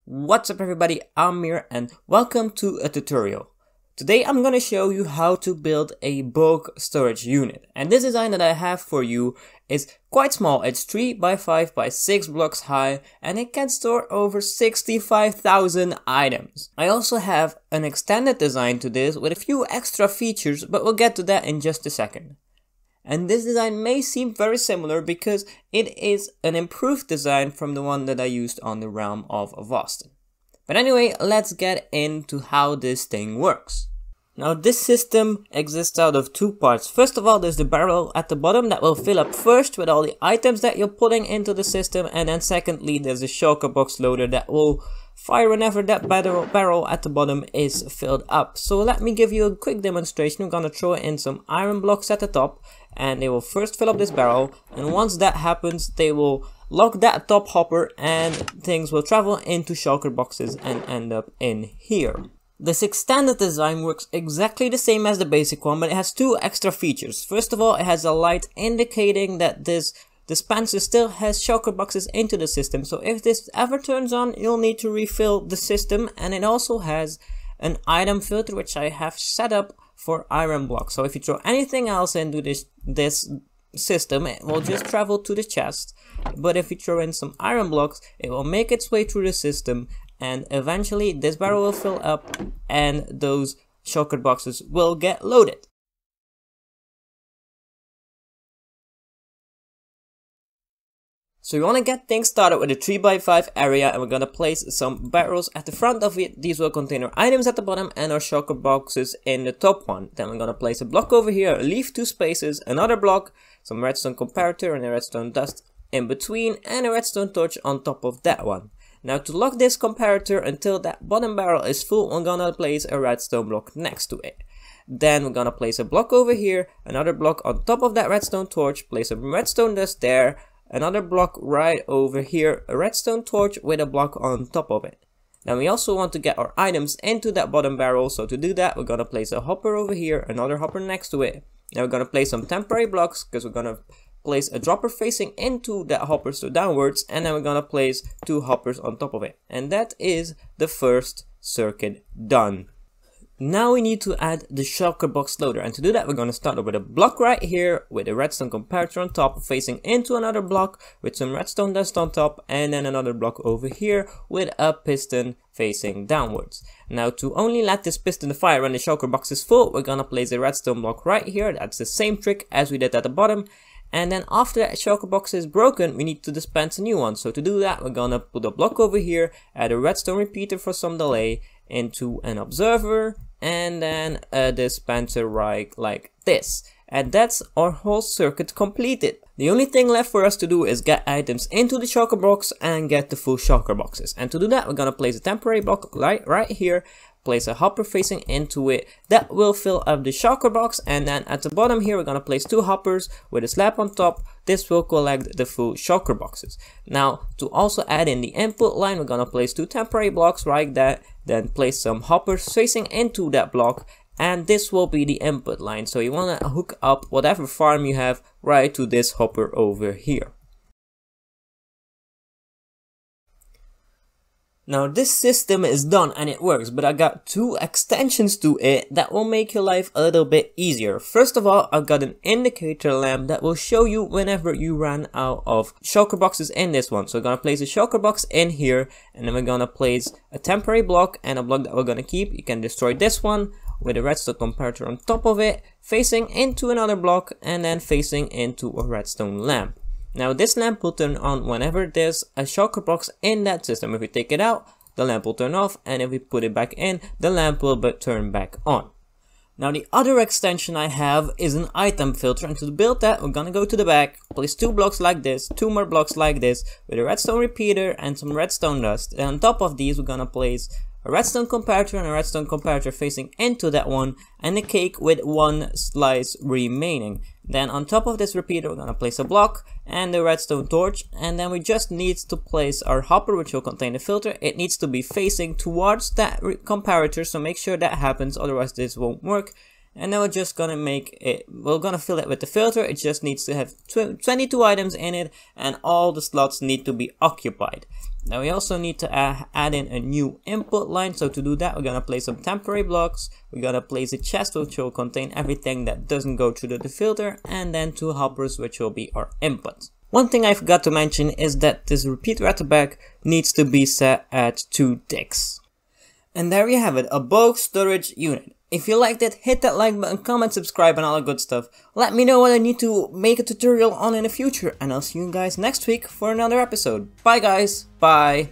What's up everybody, I'm Mear and welcome to a tutorial. Today I'm gonna show you how to build a bulk storage unit, and this design that I have for you is quite small. It's 3 by 5 by 6 blocks high and it can store over 65,000 items. I also have an extended design to this with a few extra features, but we'll get to that in just a second. And this design may seem very similar because it is an improved design from the one that I used on the realm of Boston. But anyway, let's get into how this thing works. Now this system exists out of two parts. First of all, there's the barrel at the bottom that will fill up first with all the items that you're putting into the system, and then secondly there's a shulker box loader that will fire whenever that barrel at the bottom is filled up. So let me give you a quick demonstration. We're gonna throw in some iron blocks at the top and they will first fill up this barrel, and once that happens they will lock that top hopper and things will travel into shulker boxes and end up in here. This extended design works exactly the same as the basic one, but it has two extra features. First of all, it has a light indicating that this dispenser still has shulker boxes into the system, so if this ever turns on you'll need to refill the system. And it also has an item filter which I have set up for iron blocks, so if you throw anything else into this system it will just travel to the chest, but if you throw in some iron blocks it will make its way through the system and eventually this barrel will fill up and those shulker boxes will get loaded. So you want to get things started with a 3 by 5 area, and we're going to place some barrels at the front of it. These will contain our items at the bottom and our shulker boxes in the top one. Then we're going to place a block over here, leave 2 spaces, another block, some redstone comparator and a redstone dust in between, and a redstone torch on top of that one. Now to lock this comparator until that bottom barrel is full, we're going to place a redstone block next to it. Then we're going to place a block over here, another block on top of that redstone torch, place some redstone dust there, another block right over here, a redstone torch with a block on top of it. Now we also want to get our items into that bottom barrel, so to do that we're going to place a hopper over here, another hopper next to it. Now we're going to place some temporary blocks because we're going to place a dropper facing into that hopper, so downwards, and then we're going to place 2 hoppers on top of it. And that is the first circuit done. Now we need to add the shulker box loader, and to do that we're going to start with a block right here with a redstone comparator on top facing into another block with some redstone dust on top, and then another block over here with a piston facing downwards. Now to only let this piston fire when the shulker box is full, we're going to place a redstone block right here. That's the same trick as we did at the bottom. And then after that shulker box is broken, we need to dispense a new one. So to do that, we're gonna put a block over here, add a redstone repeater for some delay, into an observer, and then a dispenser right like this. And that's our whole circuit completed. The only thing left for us to do is get items into the shulker box and get the full shulker boxes. And to do that, we're gonna place a temporary block right here, place a hopper facing into it that will fill up the shulker box, and then at the bottom here we're going to place 2 hoppers with a slab on top. This will collect the full shulker boxes. Now to also add in the input line, we're going to place 2 temporary blocks like that, then place some hoppers facing into that block, and this will be the input line. So you want to hook up whatever farm you have right to this hopper over here. Now this system is done and it works, but I got 2 extensions to it that will make your life a little bit easier. First of all, I've got an indicator lamp that will show you whenever you run out of shulker boxes in this one. So we're going to place a shulker box in here, and then we're going to place a temporary block and a block that we're going to keep. You can destroy this one with a redstone comparator on top of it, facing into another block, and then facing into a redstone lamp. Now this lamp will turn on whenever there's a shulker box in that system. If we take it out, the lamp will turn off, and if we put it back in, the lamp will turn back on. Now the other extension I have is an item filter, and to build that we're gonna go to the back, place 2 blocks like this, 2 more blocks like this with a redstone repeater and some redstone dust, and on top of these we're gonna place a redstone comparator and a redstone comparator facing into that one, and a cake with 1 slice remaining. Then on top of this repeater we're gonna place a block and the redstone torch, and then we just need to place our hopper which will contain the filter. It needs to be facing towards that comparator, so make sure that happens, otherwise this won't work. And then we're just gonna fill it with the filter. It just needs to have 22 items in it, and all the slots need to be occupied. Now we also need to add in a new input line. So to do that, we're gonna place some temporary blocks. We're gonna place a chest which will contain everything that doesn't go through the filter, and then 2 hoppers which will be our input. One thing I forgot to mention is that this repeater at the back needs to be set at 2 ticks. And there you have it, a bulk storage unit. If you liked it, hit that like button, comment, subscribe, and all that good stuff. Let me know what I need to make a tutorial on in the future, and I'll see you guys next week for another episode. Bye guys, bye.